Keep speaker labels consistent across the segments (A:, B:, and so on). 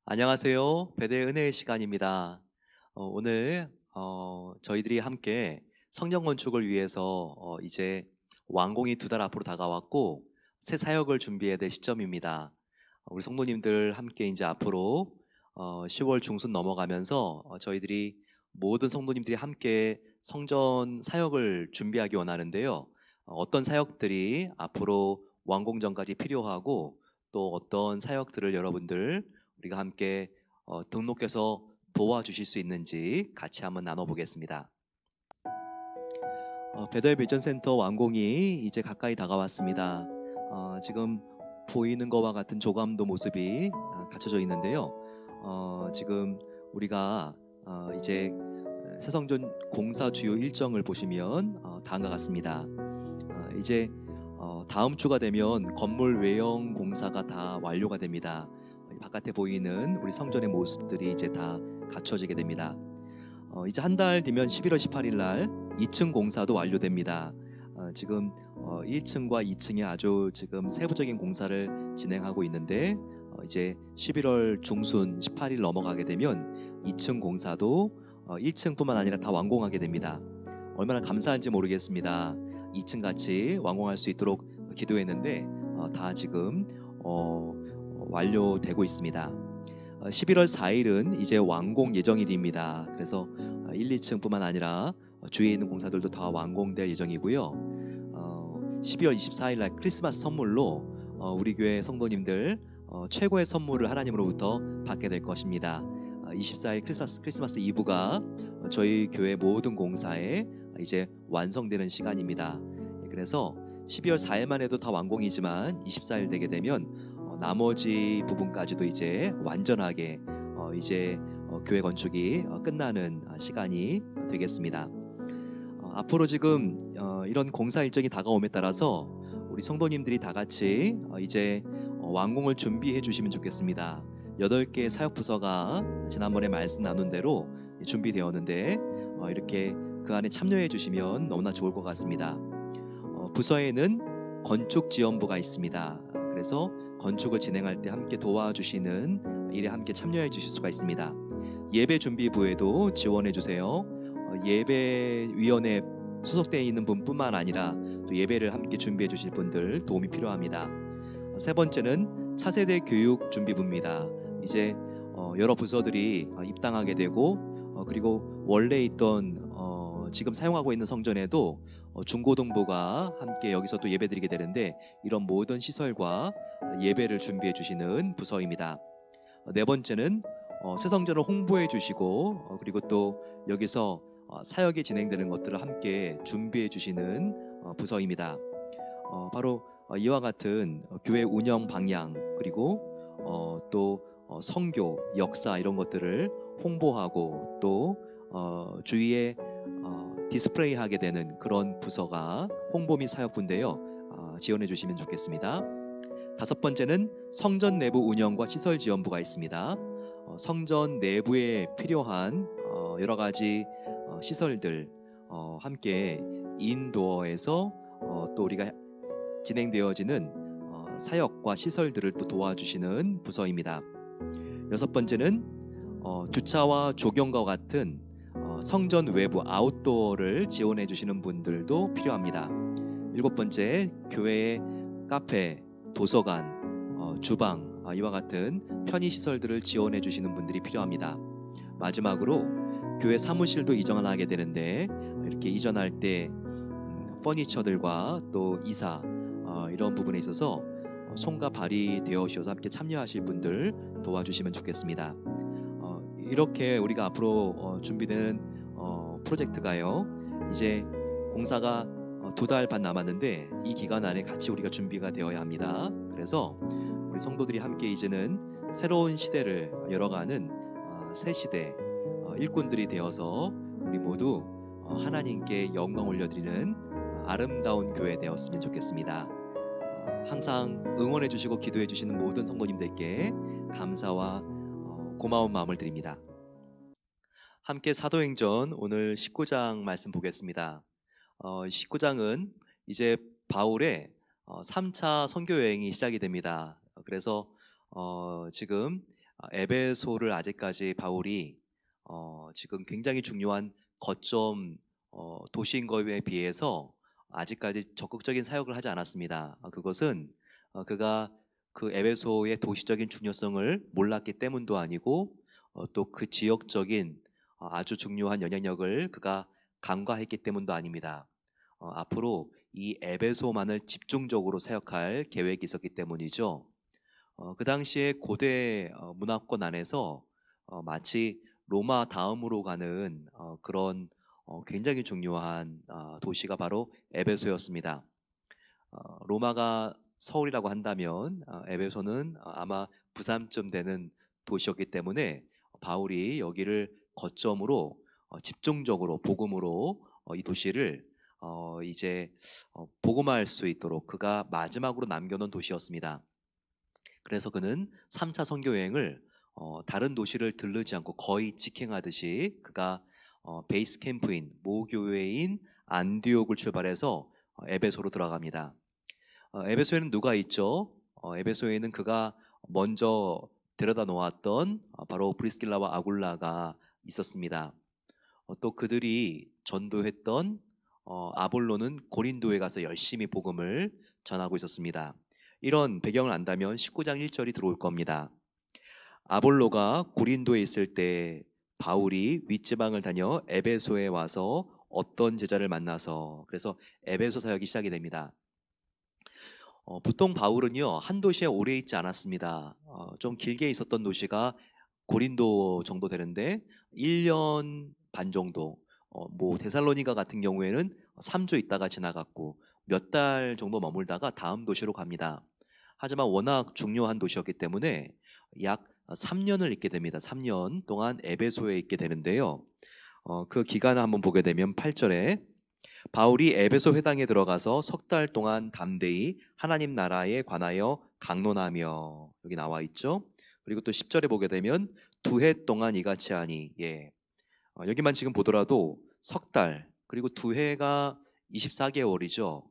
A: 안녕하세요. 배대 은혜의 시간입니다. 오늘 저희들이 함께 성령 건축을 위해서 이제 완공이 두 달 앞으로 다가왔고 새 사역을 준비해야 될 시점입니다. 우리 성도님들 함께 이제 앞으로 10월 중순 넘어가면서 저희들이 모든 성도님들이 함께 성전 사역을 준비하기 원하는데요. 어떤 사역들이 앞으로 완공 전까지 필요하고 또 어떤 사역들을 여러분들 우리가 함께 등록해서 도와주실 수 있는지 같이 한번 나눠보겠습니다. 베델 비전 센터 완공이 이제 가까이 다가왔습니다. 지금 보이는 것과 같은 조감도 모습이 갖춰져 있는데요. 지금 우리가 이제 새성전 공사 주요 일정을 보시면 다음과 같습니다. 이제 다음 주가 되면 건물 외형 공사가 다 완료가 됩니다. 바깥에 보이는 우리 성전의 모습들이 이제 다 갖춰지게 됩니다. 이제 한 달 뒤면 11월 18일 날 2층 공사도 완료됩니다. 지금 1층과 2층에 아주 지금 세부적인 공사를 진행하고 있는데 이제 11월 중순 18일 넘어가게 되면 2층 공사도 1층뿐만 아니라 다 완공하게 됩니다. 얼마나 감사한지 모르겠습니다. 2층 같이 완공할 수 있도록 기도했는데 다 지금 완료되고 있습니다. 11월 4일은 이제 완공 예정일입니다. 그래서 1, 2층뿐만 아니라 주위에 있는 공사들도 다 완공될 예정이고요. 12월 24일 날 크리스마스 선물로 우리 교회 성도님들 최고의 선물을 하나님으로부터 받게 될 것입니다. 24일 크리스마스 이브가 저희 교회 모든 공사에 이제 완성되는 시간입니다. 그래서 12월 4일만 해도 다 완공이지만 24일 되게 되면 나머지 부분까지도 이제 완전하게 이제 교회 건축이 끝나는 시간이 되겠습니다. 앞으로 지금 이런 공사 일정이 다가옴에 따라서 우리 성도님들이 다 같이 이제 완공을 준비해 주시면 좋겠습니다. 8개 사역 부서가 지난번에 말씀 나눈 대로 준비되었는데 이렇게 그 안에 참여해 주시면 너무나 좋을 것 같습니다. 부서에는 건축지원부가 있습니다. 그래서 건축을 진행할 때 함께 도와주시는 일에 함께 참여해 주실 수가 있습니다. 예배준비부에도 지원해 주세요. 예배위원회 소속되어 있는 분뿐만 아니라 또 예배를 함께 준비해 주실 분들 도움이 필요합니다. 세 번째는 차세대 교육준비부입니다. 이제 여러 부서들이 입당하게 되고 그리고 원래 있던 지금 사용하고 있는 성전에도 중고등부가 함께 여기서 또 예배드리게 되는데 이런 모든 시설과 예배를 준비해 주시는 부서입니다. 네 번째는 새 성전을 홍보해 주시고 그리고 또 여기서 사역이 진행되는 것들을 함께 준비해 주시는 부서입니다. 바로 이와 같은 교회 운영 방향 그리고 또 선교, 역사 이런 것들을 홍보하고 또 주위에 디스플레이하게 되는 그런 부서가 홍보 및 사역부인데요. 지원해 주시면 좋겠습니다. 다섯 번째는 성전 내부 운영과 시설 지원부가 있습니다. 성전 내부에 필요한 여러 가지 시설들 함께 인도어에서 또 우리가 진행되어지는 사역과 시설들을 또 도와주시는 부서입니다. 여섯 번째는 주차와 조경과 같은 성전 외부 아웃도어를 지원해 주시는 분들도 필요합니다. 일곱 번째, 교회의 카페, 도서관, 주방 이와 같은 편의시설들을 지원해 주시는 분들이 필요합니다. 마지막으로 교회 사무실도 이전하게 되는데 이렇게 이전할 때 퍼니처들과 또 이사 이런 부분에 있어서 손과 발이 되어 주셔서 함께 참여하실 분들 도와주시면 좋겠습니다. 이렇게 우리가 앞으로 준비되는 프로젝트가요. 이제 공사가 2달 반 남았는데 이 기간 안에 같이 우리가 준비가 되어야 합니다. 그래서 우리 성도들이 함께 이제는 새로운 시대를 열어가는 새 시대 일꾼들이 되어서 우리 모두 하나님께 영광 올려드리는 아름다운 교회 되었으면 좋겠습니다. 항상 응원해 주시고 기도해 주시는 모든 성도님들께 감사와 고마운 마음을 드립니다. 함께 사도행전 오늘 19장 말씀 보겠습니다. 19장은 이제 바울의 3차 선교 여행이 시작이 됩니다. 그래서 지금 에베소를 아직까지 바울이 지금 굉장히 중요한 거점 도시인 것에 비해서 아직까지 적극적인 사역을 하지 않았습니다. 그것은 그가 그 에베소의 도시적인 중요성을 몰랐기 때문도 아니고 또 그 지역적인 아주 중요한 영향력을 그가 간과했기 때문도 아닙니다. 앞으로 이 에베소만을 집중적으로 사역할 계획이 있었기 때문이죠. 그 당시에 고대 문화권 안에서 마치 로마 다음으로 가는 그런 굉장히 중요한 도시가 바로 에베소였습니다. 로마가 서울이라고 한다면 에베소는 아마 부산쯤 되는 도시였기 때문에 바울이 여기를 거점으로 집중적으로 복음으로 이 도시를 이제 복음화할 수 있도록 그가 마지막으로 남겨놓은 도시였습니다. 그래서 그는 3차 선교 여행을 다른 도시를 들르지 않고 거의 직행하듯이 그가 베이스 캠프인 모교회인 안디옥을 출발해서 에베소로 들어갑니다. 에베소에는 누가 있죠? 에베소에는 그가 먼저 데려다 놓았던 바로 브리스길라와 아굴라가 있었습니다. 또 그들이 전도했던 아볼로는 고린도에 가서 열심히 복음을 전하고 있었습니다. 이런 배경을 안다면 19장 1절이 들어올 겁니다. 아볼로가 고린도에 있을 때 바울이 윗지방을 다녀 에베소에 와서 어떤 제자를 만나서 그래서 에베소 사역이 시작이 됩니다. 보통 바울은요 한 도시에 오래 있지 않았습니다. 좀 길게 있었던 도시가 고린도 정도 되는데 1년 반 정도, 뭐 데살로니가 같은 경우에는 3주 있다가 지나갔고 몇 달 정도 머물다가 다음 도시로 갑니다. 하지만 워낙 중요한 도시였기 때문에 약 3년을 있게 됩니다. 3년 동안 에베소에 있게 되는데요. 그 기간을 한번 보게 되면 8절에 바울이 에베소 회당에 들어가서 석 달 동안 담대히 하나님 나라에 관하여 강론하며 여기 나와 있죠. 그리고 또 10절에 보게 되면 2해 동안 이같이 하니 여기만 지금 보더라도 석 달 그리고 2해가 24개월이죠.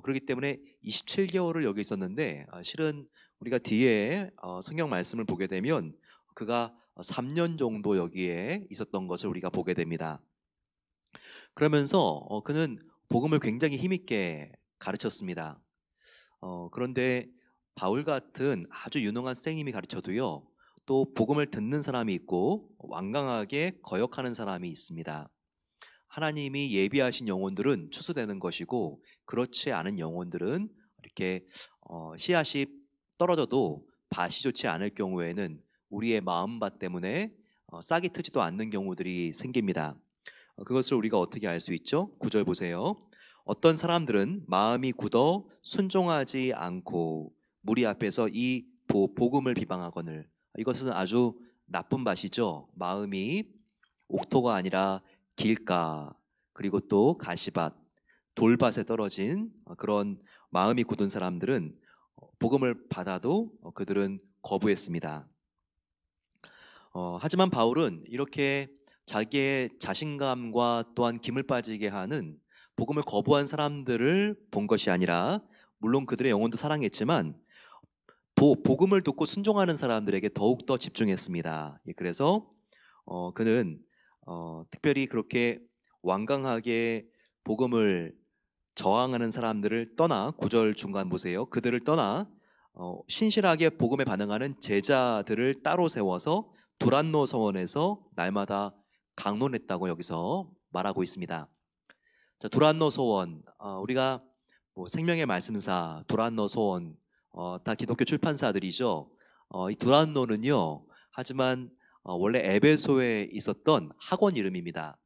A: 그렇기 때문에 27개월을 여기 있었는데 실은 우리가 뒤에 성경 말씀을 보게 되면 그가 3년 정도 여기에 있었던 것을 우리가 보게 됩니다. 그러면서 그는 복음을 굉장히 힘있게 가르쳤습니다. 그런데 바울 같은 아주 유능한 선생님이 가르쳐도요, 또 복음을 듣는 사람이 있고 완강하게 거역하는 사람이 있습니다. 하나님이 예비하신 영혼들은 추수되는 것이고 그렇지 않은 영혼들은 이렇게 씨앗이 떨어져도 밭이 좋지 않을 경우에는 우리의 마음밭 때문에 싹이 트지도 않는 경우들이 생깁니다. 그것을 우리가 어떻게 알 수 있죠? 9절 보세요. 어떤 사람들은 마음이 굳어 순종하지 않고 무리 앞에서 이 복음을 비방하거늘. 이것은 아주 나쁜 밭이죠. 마음이 옥토가 아니라 길가 그리고 또 가시밭 돌밭에 떨어진 그런 마음이 굳은 사람들은 복음을 받아도 그들은 거부했습니다. 하지만 바울은 이렇게 자기의 자신감과 또한 기물 빠지게 하는 복음을 거부한 사람들을 본 것이 아니라 물론 그들의 영혼도 사랑했지만 복음을 듣고 순종하는 사람들에게 더욱더 집중했습니다. 그래서 그는 특별히 그렇게 완강하게 복음을 저항하는 사람들을 떠나 9절 중간 보세요. 그들을 떠나 신실하게 복음에 반응하는 제자들을 따로 세워서 두란노 서원에서 날마다 강론했다고 여기서 말하고 있습니다. 자, 두란노 서원 우리가 뭐 생명의 말씀사, 두란노 서원 다 기독교 출판사들이죠. 이 두란노는요. 하지만 원래 에베소에 있었던 학원 이름입니다.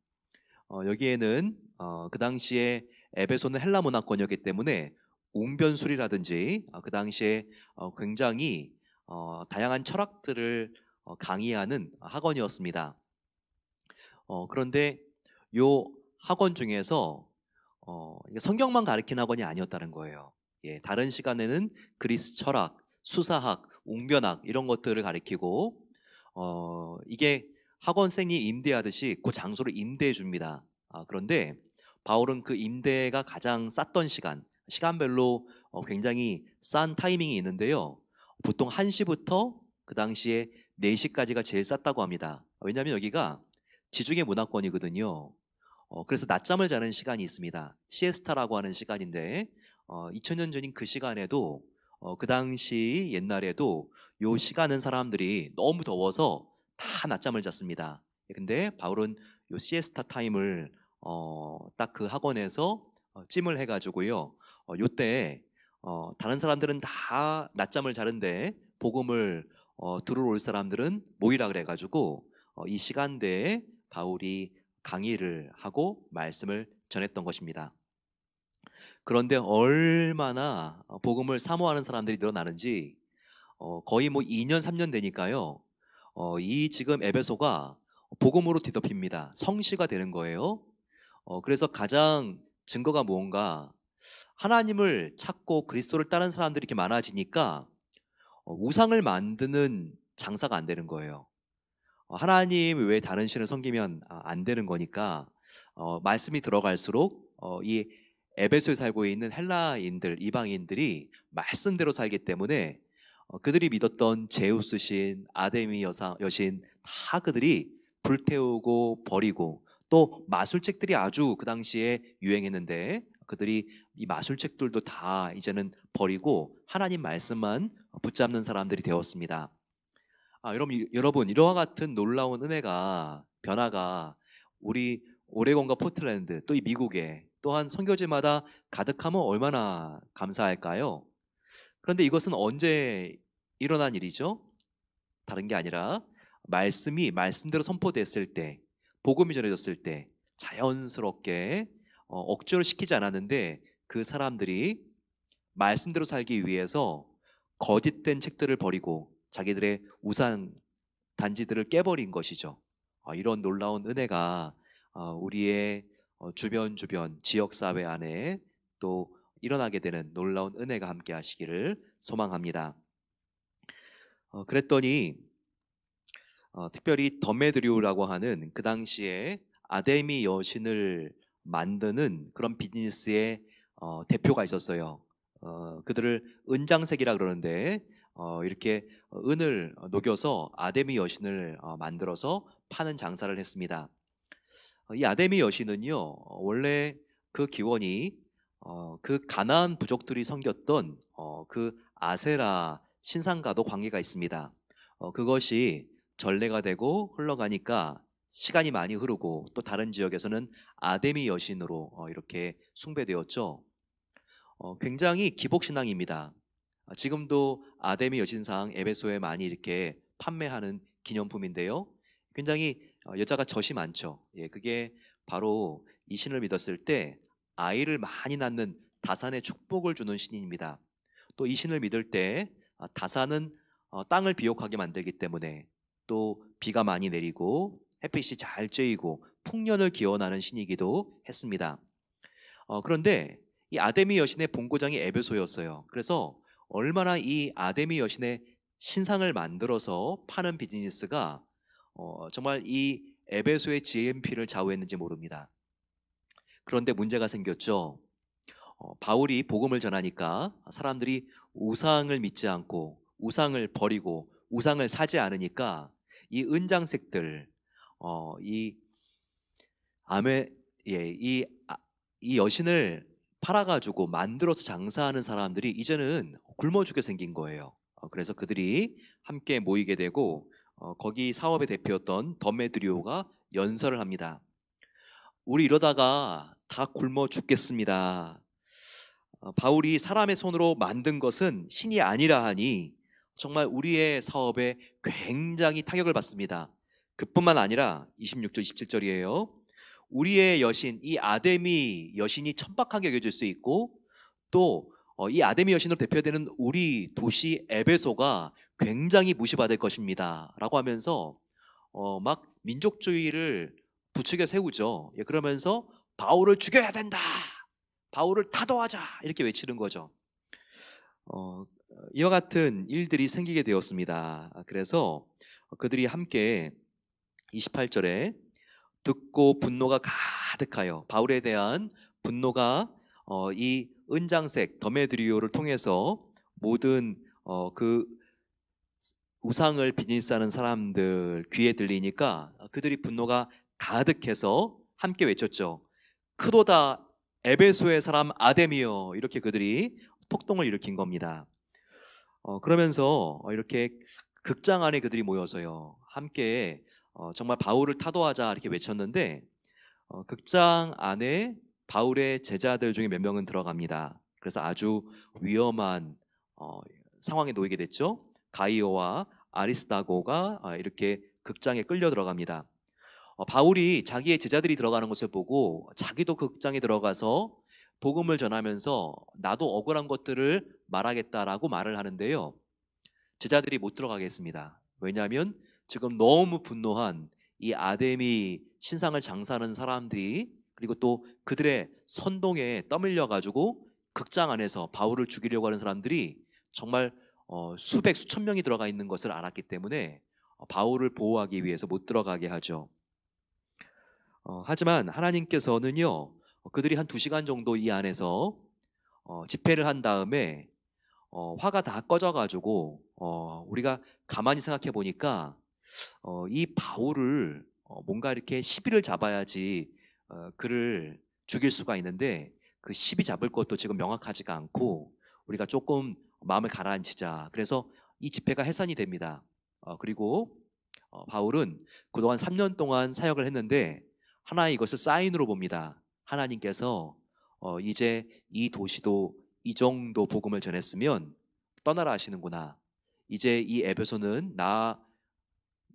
A: 여기에는 그 당시에 에베소는 헬라 문화권이었기 때문에 웅변술이라든지 그 당시에 굉장히 다양한 철학들을 강의하는 학원이었습니다. 그런데 요 학원 중에서 이게 성경만 가르치는 학원이 아니었다는 거예요. 예, 다른 시간에는 그리스 철학, 수사학, 웅변학 이런 것들을 가르치고 이게 학원생이 임대하듯이 그 장소를 임대해 줍니다. 그런데 바울은 그 임대가 가장 쌌던 시간별로 굉장히 싼 타이밍이 있는데요. 보통 1시부터 그 당시에 4시까지가 제일 쌌다고 합니다. 왜냐하면 여기가 지중해 문화권이거든요. 그래서 낮잠을 자는 시간이 있습니다. 시에스타라고 하는 시간인데 2000년 전인 그 시간에도 그 당시 옛날에도 요 시간은 사람들이 너무 더워서 다 낮잠을 잤습니다. 근데 바울은 요 시에스타 타임을 딱 그 학원에서 찜을 해가지고요. 요때 다른 사람들은 다 낮잠을 자는데 복음을 들어올 올 사람들은 모이라 그래가지고 이 시간대에 바울이 강의를 하고 말씀을 전했던 것입니다. 그런데 얼마나 복음을 사모하는 사람들이 늘어나는지 거의 뭐 2년 3년 되니까요. 이 지금 에베소가 복음으로 뒤덮입니다. 성시가 되는 거예요. 그래서 가장 증거가 뭔가 하나님을 찾고 그리스도를 따르는 사람들이 이렇게 많아지니까 우상을 만드는 장사가 안 되는 거예요. 하나님 외에 다른 신을 섬기면 안 되는 거니까 말씀이 들어갈수록 이 에베소에 살고 있는 헬라인들, 이방인들이 말씀대로 살기 때문에 그들이 믿었던 제우스 신, 아데미 여신 다 그들이 불태우고 버리고 또 마술책들이 아주 그 당시에 유행했는데 그들이 이 마술책들도 다 이제는 버리고 하나님 말씀만 붙잡는 사람들이 되었습니다. 여러분 이러한 같은 놀라운 은혜가 변화가 우리 오레곤과 포틀랜드 또 이 미국에 또한 선교지마다 가득하면 얼마나 감사할까요? 그런데 이것은 언제 일어난 일이죠? 다른 게 아니라 말씀이 말씀대로 선포됐을 때 복음이 전해졌을 때 자연스럽게 억지로 시키지 않았는데 그 사람들이 말씀대로 살기 위해서 거짓된 책들을 버리고 자기들의 우상 단지들을 깨버린 것이죠. 이런 놀라운 은혜가 우리의 주변 지역 사회 안에 또 일어나게 되는 놀라운 은혜가 함께 하시기를 소망합니다. 그랬더니 특별히 더메드리오라고 하는 그 당시에 아데미 여신을 만드는 그런 비즈니스의 대표가 있었어요. 그들을 은장색이라 그러는데 이렇게 은을 녹여서 아데미 여신을 만들어서 파는 장사를 했습니다. 이 아데미 여신은요 원래 그 기원이 그 가나안 부족들이 섬겼던 그 아세라 신상과도 관계가 있습니다. 그것이 전례가 되고 흘러가니까 시간이 많이 흐르고 또 다른 지역에서는 아데미 여신으로 이렇게 숭배되었죠. 굉장히 기복신앙입니다. 지금도 아데미 여신상 에베소에 많이 이렇게 판매하는 기념품인데요. 굉장히 여자가 젖이 많죠. 예, 그게 바로 이 신을 믿었을 때 아이를 많이 낳는 다산의 축복을 주는 신입니다. 또 이 신을 믿을 때 다산은 땅을 비옥하게 만들기 때문에 또 비가 많이 내리고 햇빛이 잘 쬐이고 풍년을 기원하는 신이기도 했습니다. 그런데 이 아데미 여신의 본고장이 에베소였어요. 그래서 얼마나 이 아데미 여신의 신상을 만들어서 파는 비즈니스가 정말 이 에베소의 GMP를 좌우했는지 모릅니다. 그런데 문제가 생겼죠. 바울이 복음을 전하니까 사람들이 우상을 믿지 않고 우상을 버리고 우상을 사지 않으니까 이 은장색들, 이 아메, 예, 이 여신을 팔아가지고 만들어서 장사하는 사람들이 이제는 굶어 죽게 생긴 거예요. 그래서 그들이 함께 모이게 되고 거기 사업의 대표였던 더메드리오가 연설을 합니다. 우리 이러다가 다 굶어 죽겠습니다. 바울이 사람의 손으로 만든 것은 신이 아니라 하니 정말 우리의 사업에 굉장히 타격을 받습니다. 그뿐만 아니라 26절 27절이에요. 우리의 여신 이 아데미 여신이 천박하게 여겨질 수 있고 또 이 아데미 여신으로 대표되는 우리 도시 에베소가 굉장히 무시받을 것입니다 라고 하면서 막 민족주의를 부추겨 세우죠. 예, 그러면서 바울을 죽여야 된다, 바울을 타도하자 이렇게 외치는 거죠. 이와 같은 일들이 생기게 되었습니다. 그래서 그들이 함께 28절에 듣고 분노가 가득하여 바울에 대한 분노가 이 은장색 더메드리오를 통해서 모든 그 우상을 비즈니스하는 사람들 귀에 들리니까 그들이 분노가 가득해서 함께 외쳤죠. 크도다 에베소의 사람 아데미여, 이렇게 그들이 폭동을 일으킨 겁니다. 그러면서 이렇게 극장 안에 그들이 모여서요 함께 정말 바울을 타도하자 이렇게 외쳤는데, 극장 안에 바울의 제자들 중에 몇 명은 들어갑니다. 그래서 아주 위험한 상황에 놓이게 됐죠. 가이오와 아리스다고가 이렇게 극장에 끌려 들어갑니다. 바울이 자기의 제자들이 들어가는 것을 보고 자기도 그 극장에 들어가서 복음을 전하면서 나도 억울한 것들을 말하겠다라고 말을 하는데요, 제자들이 못 들어가게 했습니다. 왜냐하면 지금 너무 분노한 이 아데미 신상을 장사하는 사람들이, 그리고 또 그들의 선동에 떠밀려 가지고 극장 안에서 바울을 죽이려고 하는 사람들이 정말 수백 수천 명이 들어가 있는 것을 알았기 때문에 바울을 보호하기 위해서 못 들어가게 하죠. 하지만 하나님께서는요 그들이 한 2시간 정도 이 안에서 집회를 한 다음에 화가 다 꺼져가지고 우리가 가만히 생각해 보니까 이 바울을 뭔가 이렇게 시비를 잡아야지 그를 죽일 수가 있는데, 그 시비 잡을 것도 지금 명확하지가 않고 우리가 조금 마음을 가라앉히자. 그래서 이 집회가 해산이 됩니다. 그리고 바울은 그동안 3년 동안 사역을 했는데 하나의 이것을 사인으로 봅니다. 하나님께서 이제 이 도시도 이 정도 복음을 전했으면 떠나라 하시는구나. 이제 이 에베소는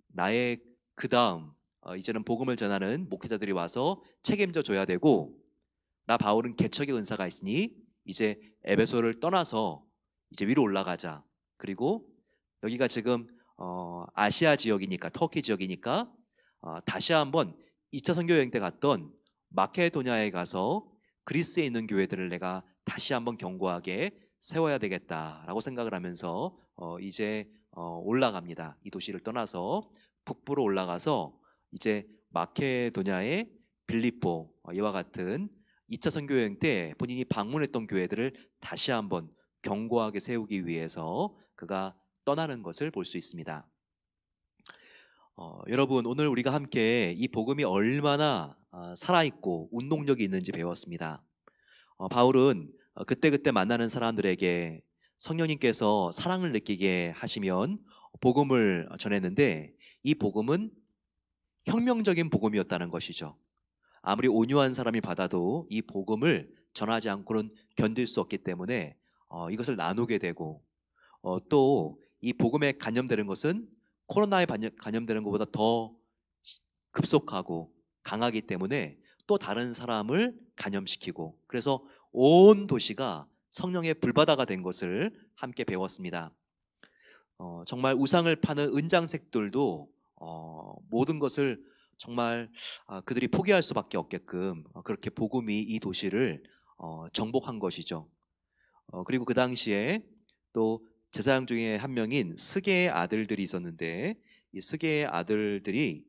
A: 나의 그 다음 이제는 복음을 전하는 목회자들이 와서 책임져 줘야 되고, 나 바울은 개척의 은사가 있으니 이제 에베소를 떠나서 이제 위로 올라가자. 그리고 여기가 지금 아시아 지역이니까, 터키 지역이니까 다시 한번 2차 선교 여행 때 갔던 마케도냐에 가서 그리스에 있는 교회들을 내가 다시 한번 견고하게 세워야 되겠다라고 생각을 하면서 이제 올라갑니다. 이 도시를 떠나서 북부로 올라가서 이제 마케도냐의 빌립보, 이와 같은 2차 선교 여행 때 본인이 방문했던 교회들을 다시 한번 견고하게 세우기 위해서 그가 떠나는 것을 볼 수 있습니다. 여러분, 오늘 우리가 함께 이 복음이 얼마나 살아있고 운동력이 있는지 배웠습니다. 바울은 그때그때 만나는 사람들에게 성령님께서 사랑을 느끼게 하시면 복음을 전했는데, 이 복음은 혁명적인 복음이었다는 것이죠. 아무리 온유한 사람이 받아도 이 복음을 전하지 않고는 견딜 수 없기 때문에 이것을 나누게 되고, 또 이 복음에 간염되는 것은 코로나에 간염되는 것보다 더 급속하고 강하기 때문에 또 다른 사람을 간염시키고, 그래서 온 도시가 성령의 불바다가 된 것을 함께 배웠습니다. 정말 우상을 파는 은장색들도 모든 것을 정말 그들이 포기할 수밖에 없게끔 그렇게 복음이 이 도시를 정복한 것이죠. 그리고 그 당시에 또 제사장 중에 한 명인 스게의 아들들이 있었는데, 이 스게의 아들들이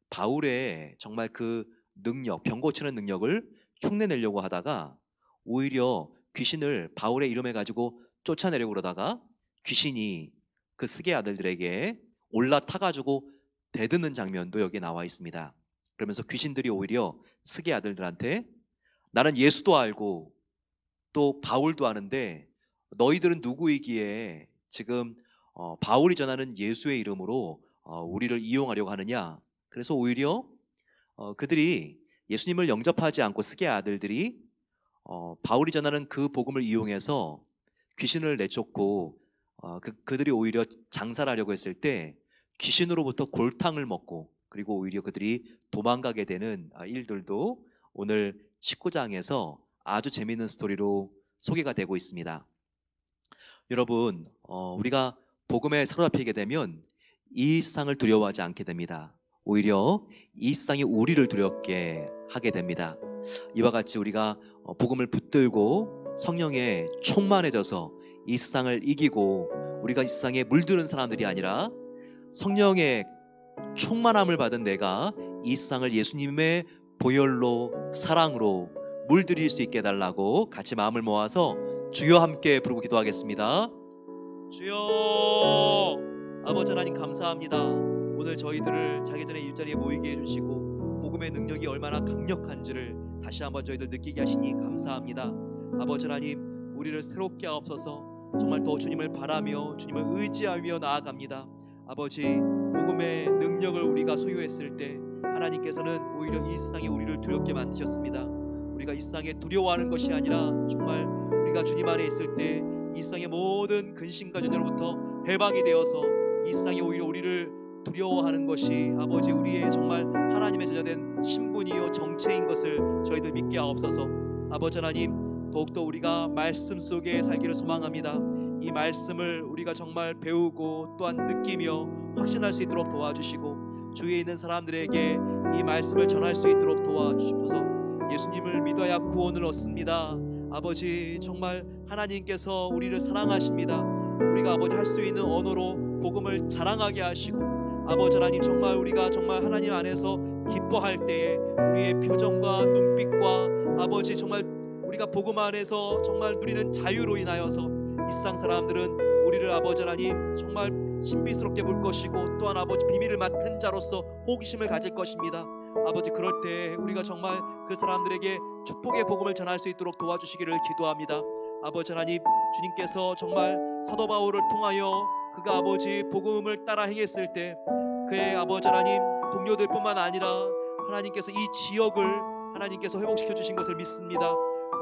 A: 바울의 정말 그 능력, 병 고치는 능력을 흉내내려고 하다가 오히려 귀신을 바울의 이름에 가지고 쫓아내려고 그러다가 귀신이 그 스게 아들들에게 올라타가지고 대드는 장면도 여기에 나와 있습니다. 그러면서 귀신들이 오히려 스게 아들들한테 나는 예수도 알고 또 바울도 아는데 너희들은 누구이기에 지금 바울이 전하는 예수의 이름으로 우리를 이용하려고 하느냐. 그래서 오히려 그들이 예수님을 영접하지 않고 스게 아들들이 바울이 전하는 그 복음을 이용해서 귀신을 내쫓고 그들이 오히려 장사를 하려고 했을 때 귀신으로부터 골탕을 먹고, 그리고 오히려 그들이 도망가게 되는 일들도 오늘 19장에서 아주 재미있는 스토리로 소개가 되고 있습니다. 여러분, 우리가 복음에 사로잡히게 되면 이 세상을 두려워하지 않게 됩니다. 오히려 이 세상이 우리를 두렵게 하게 됩니다. 이와 같이 우리가 복음을 붙들고 성령에 충만해져서 이 세상을 이기고, 우리가 이 세상에 물드는 사람들이 아니라 성령의 충만함을 받은 내가 이 세상을 예수님의 보혈로, 사랑으로 물들일 수 있게 해달라고 같이 마음을 모아서 주여 함께 부르고 기도하겠습니다. 주여, 아버지 하나님 감사합니다. 오늘 저희들을 자기 전에 일자리에 모이게 해주시고 복음의 능력이 얼마나 강력한지를 다시 한번 저희들 느끼게 하시니 감사합니다. 아버지 하나님, 우리를 새롭게 하옵소서. 정말 더 주님을 바라며 주님을 의지하며 나아갑니다. 아버지, 복음의 능력을 우리가 소유했을 때 하나님께서는 오히려 이 세상에 우리를 두렵게 만드셨습니다. 우리가 이 세상에 두려워하는 것이 아니라 정말 우리가 주님 안에 있을 때 이 세상의 모든 근심과 전쟁으로부터 해방이 되어서 이 세상에 오히려 우리를 두려워하는 것이 아버지 우리의 정말 하나님의 제자된 신분이요 정체인 것을 저희들 믿게 하옵소서. 아버지 하나님, 더욱더 우리가 말씀 속에 살기를 소망합니다. 이 말씀을 우리가 정말 배우고 또한 느끼며 확신할 수 있도록 도와주시고 주위에 있는 사람들에게 이 말씀을 전할 수 있도록 도와주시옵소서. 예수님을 믿어야 구원을 얻습니다. 아버지, 정말 하나님께서 우리를 사랑하십니다. 우리가 아버지 할 수 있는 언어로 복음을 자랑하게 하시고 아버지 하나님, 정말 우리가 정말 하나님 안에서 기뻐할 때에 우리의 표정과 눈빛과 아버지 정말 우리가 복음 안에서 정말 누리는 자유로 인하여서 이 세상 사람들은 우리를 아버지 하나님 정말 신비스럽게 볼 것이고 또한 아버지 비밀을 맡은 자로서 호기심을 가질 것입니다. 아버지, 그럴 때 우리가 정말 그 사람들에게 축복의 복음을 전할 수 있도록 도와주시기를 기도합니다. 아버지 하나님, 주님께서 정말 사도 바울을 통하여 그가 아버지 복음을 따라 행했을 때 그의 아버지 하나님 동료들뿐만 아니라 하나님께서 이 지역을 하나님께서 회복시켜 주신 것을 믿습니다.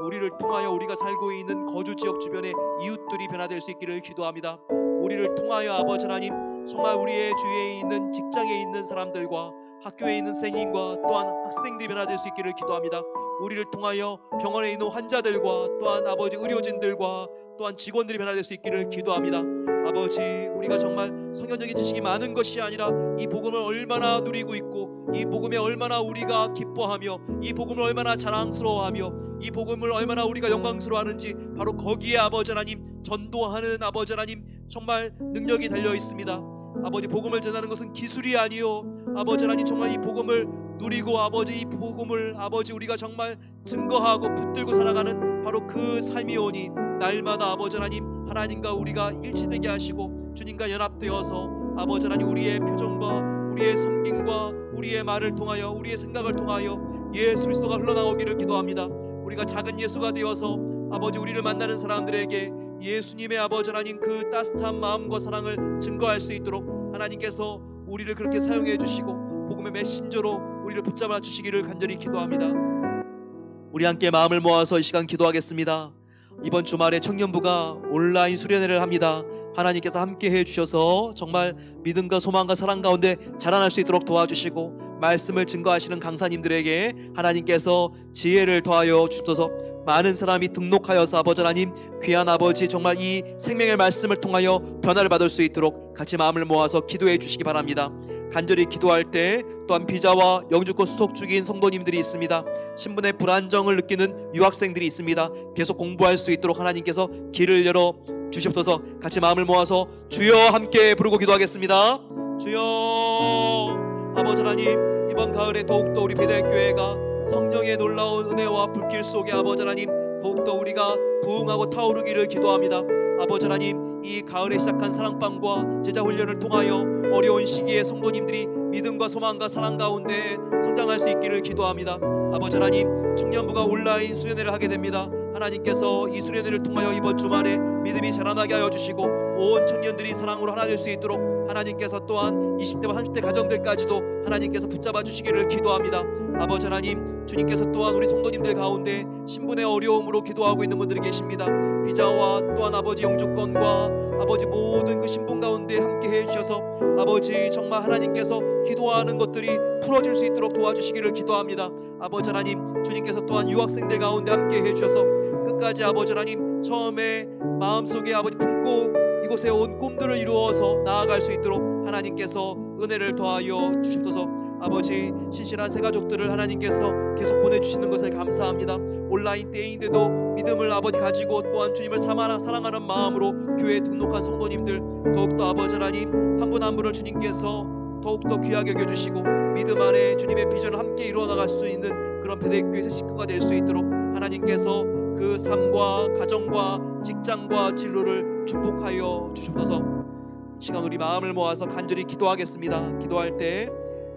A: 우리를 통하여 우리가 살고 있는 거주 지역 주변의 이웃들이 변화될 수 있기를 기도합니다. 우리를 통하여 아버지 하나님 정말 우리의 주위에 있는 직장에 있는 사람들과 학교에 있는 선생님과 또한 학생들이 변화될 수 있기를 기도합니다. 우리를 통하여 병원에 있는 환자들과 또한 아버지 의료진들과 또한 직원들이 변화될 수 있기를 기도합니다. 아버지, 우리가 정말 성경적인 지식이 많은 것이 아니라 이 복음을 얼마나 누리고 있고 이 복음에 얼마나 우리가 기뻐하며 이 복음을 얼마나 자랑스러워하며 이 복음을 얼마나 우리가 영광스러워하는지 바로 거기에 아버지 하나님 전도하는 아버지 하나님 정말 능력이 달려 있습니다. 아버지, 복음을 전하는 것은 기술이 아니요 아버지 하나님 정말 이 복음을 누리고 아버지 이 복음을 아버지 우리가 정말 증거하고 붙들고 살아가는 바로 그 삶이 오니 날마다 아버지 하나님 하나님과 우리가 일치되게 하시고 주님과 연합되어서 아버지 하나님 우리의 표정과 우리의 섬김과 우리의 말을 통하여 우리의 생각을 통하여 예수 그리스도가 흘러나오기를 기도합니다. 우리가 작은 예수가 되어서 아버지 우리를 만나는 사람들에게 예수님의 아버지 하나님 그 따뜻한 마음과 사랑을 증거할 수 있도록 하나님께서 우리를 그렇게 사용해 주시고 복음의 메신저로 우리를 붙잡아 주시기를 간절히 기도합니다. 우리 함께 마음을 모아서 이 시간 기도하겠습니다. 이번 주말에 청년부가 온라인 수련회를 합니다. 하나님께서 함께 해주셔서 정말 믿음과 소망과 사랑 가운데 자라날 수 있도록 도와주시고 말씀을 증거하시는 강사님들에게 하나님께서 지혜를 더하여 주셔서 많은 사람이 등록하여서 아버지 하나님 귀한 아버지 정말 이 생명의 말씀을 통하여 변화를 받을 수 있도록 같이 마음을 모아서 기도해 주시기 바랍니다. 간절히 기도할 때 또한 비자와 영주권 수속 중인 성도님들이 있습니다. 신분의 불안정을 느끼는 유학생들이 있습니다. 계속 공부할 수 있도록 하나님께서 길을 열어 주시옵소서. 같이 마음을 모아서 주여 함께 부르고 기도하겠습니다. 주여. 아버지 하나님, 이번 가을에 더욱더 우리 베델교회가 성령의 놀라운 은혜와 불길 속에 아버지 하나님 더욱더 우리가 부흥하고 타오르기를 기도합니다. 아버지 하나님, 이 가을에 시작한 사랑방과 제자훈련을 통하여 어려운 시기에 성도님들이 믿음과 소망과 사랑 가운데 성장할 수 있기를 기도합니다. 아버지 하나님, 청년부가 온라인 수련회를 하게 됩니다. 하나님께서 이 수련회를 통하여 이번 주말에 믿음이 자라나게 하여 주시고 온 청년들이 사랑으로 하나 될 수 있도록 하나님께서 또한 20대와 30대 가정들까지도 하나님께서 붙잡아 주시기를 기도합니다. 아버지 하나님, 주님께서 또한 우리 성도님들 가운데 신분의 어려움으로 기도하고 있는 분들이 계십니다. 비자와 또한 아버지 영주권과 아버지 모든 그 신분 가운데 함께 해주셔서 아버지 정말 하나님께서 기도하는 것들이 풀어질 수 있도록 도와주시기를 기도합니다. 아버지 하나님, 주님께서 또한 유학생들 가운데 함께 해주셔서 끝까지 아버지 하나님 처음에 마음속에 아버지 품고 이곳에 온 꿈들을 이루어서 나아갈 수 있도록 하나님께서 은혜를 더하여 주시옵소서. 아버지, 신실한 새 가족들을 하나님께서 계속 보내주시는 것을 감사합니다. 온라인 때인데도 믿음을 아버지 가지고 또한 주님을 사랑하는 마음으로 교회에 등록한 성도님들 더욱더 아버지 하나님 한 분 한 분을 주님께서 더욱더 귀하게 여겨주시고 믿음 안에 주님의 비전을 함께 이루어 나갈 수 있는 그런 베델교회 식구가 될 수 있도록 하나님께서 그 삶과 가정과 직장과 진로를 축복하여 주시옵소서.
B: 시간 우리 마음을 모아서 간절히 기도하겠습니다. 기도할 때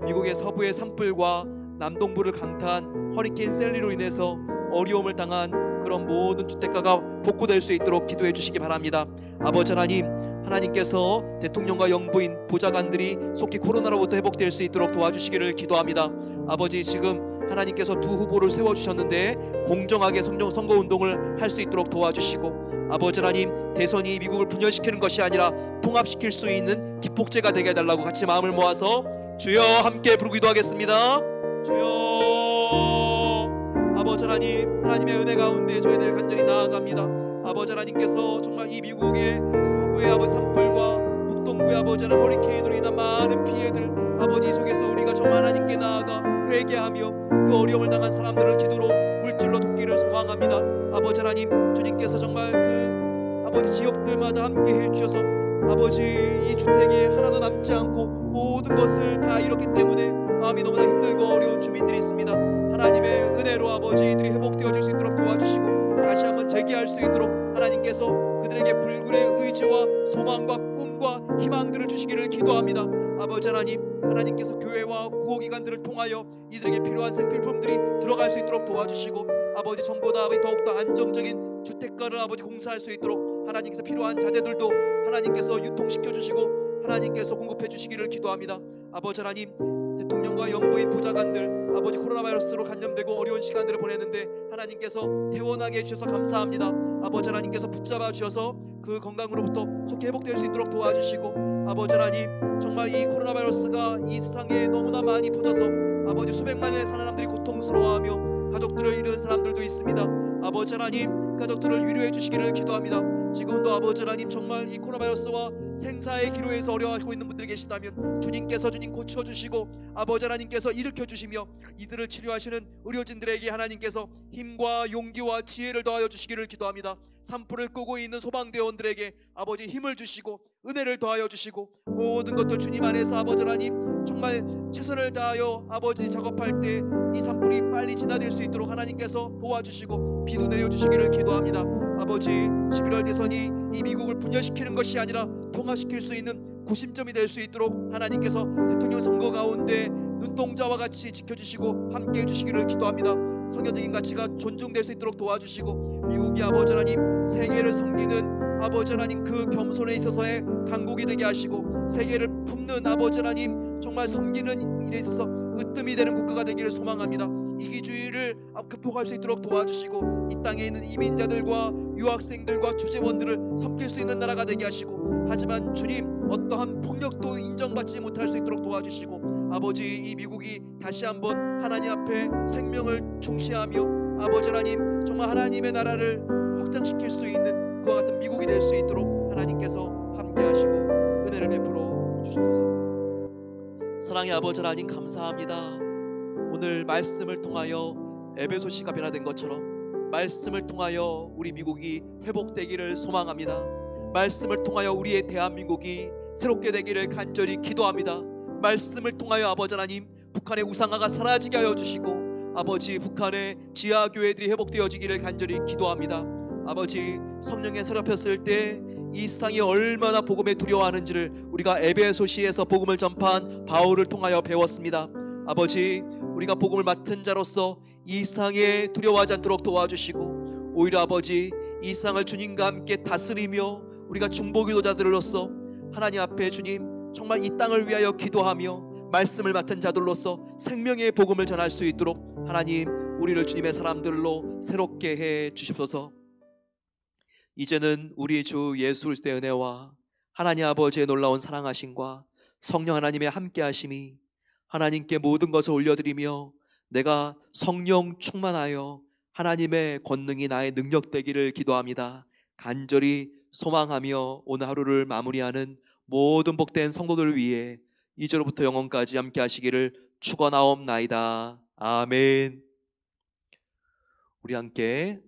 B: 미국의 서부의 산불과 남동부를 강타한 허리케인 셀리로 인해서 어려움을 당한 그런 모든 주택가가 복구될 수 있도록 기도해 주시기 바랍니다. 아버지 하나님, 하나님께서 대통령과 영부인, 보좌관들이 속히 코로나로부터 회복될 수 있도록 도와주시기를 기도합니다. 아버지, 지금 하나님께서 두 후보를 세워주셨는데 공정하게 선거운동을 할 수 있도록 도와주시고, 아버지 하나님, 대선이 미국을 분열시키는 것이 아니라 통합시킬 수 있는 기폭제가 되게 해달라고 같이 마음을 모아서 주여 함께 부르고 기도하겠습니다. 주여. 아버지 하나님, 하나님의 은혜 가운데 저희들 간절히 나아갑니다. 아버지 하나님께서 정말 이 미국의 서부의 아버지 산불과 북동부의 아버지 하나님 허리케인으로 인한 많은 피해들, 아버지 속에서 우리가 정말 하나님께 나아가 회개하며 그 어려움을 당한 사람들을 기도로 물질로 돕기를 소망합니다. 아버지 하나님, 주님께서 정말 그 아버지 지역들마다 함께 해주셔서 아버지 이 주택에 하나도 남지 않고 모든 것을 다 잃었기 때문에 마음이 너무나 힘들고 어려운 주민들이 있습니다. 하나님의 은혜로 아버지 이들이 회복되어질 수 있도록 도와주시고 다시 한번 재기할 수 있도록 하나님께서 그들에게 불굴의 의지와 소망과 꿈과 희망들을 주시기를 기도합니다. 아버지 하나님, 하나님께서 교회와 구호기관들을 통하여 이들에게 필요한 생필품들이 들어갈 수 있도록 도와주시고, 아버지 전보다 더욱더 안정적인 주택가를 아버지 공사할 수 있도록 하나님께서 필요한 자재들도 하나님께서 유통시켜 주시고 하나님께서 공급해 주시기를 기도합니다. 아버지 하나님, 대통령과 영부인, 보좌관들 아버지 코로나 바이러스로 감염되고 어려운 시간들을 보냈는데 하나님께서 퇴원하게 해주셔서 감사합니다. 아버지 하나님께서 붙잡아 주셔서 그 건강으로부터 속히 회복될 수 있도록 도와주시고, 아버지 하나님, 정말 이 코로나 바이러스가 이 세상에 너무나 많이 퍼져서 아버지 수백만의 사람들이 고통스러워하며 가족들을 잃은 사람들도 있습니다. 아버지 하나님, 가족들을 위로해 주시기를 기도합니다. 지금도 아버지 하나님, 정말 이 코로나 바이러스와 생사의 기로에서 어려워하고 있는 분들이 계시다면 주님께서 주님 고쳐주시고 아버지 하나님께서 일으켜주시며 이들을 치료하시는 의료진들에게 하나님께서 힘과 용기와 지혜를 더하여 주시기를 기도합니다. 산불을 끄고 있는 소방대원들에게 아버지 힘을 주시고 은혜를 더하여 주시고 모든 것도 주님 안에서 아버지 하나님 정말 최선을 다하여 아버지 작업할 때 이 산불이 빨리 진화될 수 있도록 하나님께서 도와주시고 비도 내려주시기를 기도합니다. 아버지, 11월 대선이 이 미국을 분열시키는 것이 아니라 통합시킬 수 있는 구심점이 될 수 있도록 하나님께서 대통령 선거 가운데 눈동자와 같이 지켜주시고 함께해 주시기를 기도합니다. 성경적인 가치가 존중될 수 있도록 도와주시고 미국이 아버지 하나님 세계를 섬기는 아버지 하나님 그 겸손에 있어서의 강국이 되게 하시고 세계를 품는 아버지 하나님 정말 섬기는 일에 있어서 으뜸이 되는 국가가 되기를 소망합니다. 이기주의를 극복할 수 있도록 도와주시고 이 땅에 있는 이민자들과 유학생들과 주재원들을 섬길 수 있는 나라가 되게 하시고, 하지만 주님 어떠한 폭력도 인정받지 못할 수 있도록 도와주시고 아버지 이 미국이 다시 한번 하나님 앞에 생명을 중시하며 아버지 하나님 정말 하나님의 나라를 확장시킬 수 있는 그와 같은 미국이 될 수 있도록 하나님께서 함께하시고 은혜를 베풀어 주시옵소서. 사랑의 아버지 하나님, 감사합니다. 오늘 말씀을 통하여 에베소시가 변화된 것처럼 말씀을 통하여 우리 미국이 회복되기를 소망합니다. 말씀을 통하여 우리의 대한민국이 새롭게 되기를 간절히 기도합니다. 말씀을 통하여 아버지 하나님 북한의 우상화가 사라지게 하여 주시고 아버지 북한의 지하교회들이 회복되어지기를 간절히 기도합니다. 아버지, 성령에 사로잡혔을 때 이 세상이 얼마나 복음에 두려워하는지를 우리가 에베소시에서 복음을 전파한 바울을 통하여 배웠습니다. 아버지, 우리가 복음을 맡은 자로서 이 세상에 두려워하지 않도록 도와주시고 오히려 아버지 이 세상을 주님과 함께 다스리며 우리가 중보기도자들로서 하나님 앞에 주님 정말 이 땅을 위하여 기도하며 말씀을 맡은 자들로서 생명의 복음을 전할 수 있도록 하나님 우리를 주님의 사람들로 새롭게 해 주십소서. 이제는 우리 주 예수 그리스도의 은혜와 하나님 아버지의 놀라운 사랑하심과 성령 하나님의 함께하심이 하나님께 모든 것을 올려드리며 내가 성령 충만하여 하나님의 권능이 나의 능력 되기를 기도합니다. 간절히 소망하며 오늘 하루를 마무리하는 모든 복된 성도들 위해 이제로부터 영원까지 함께 하시기를 축원하옵나이다. 아멘. 우리 함께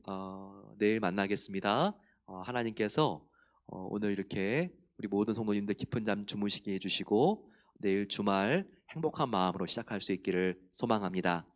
B: 내일 만나겠습니다. 하나님께서 오늘 이렇게 우리 모든 성도님들 깊은 잠 주무시게 해주시고 내일 주말 행복한 마음으로 시작할 수 있기를 소망합니다.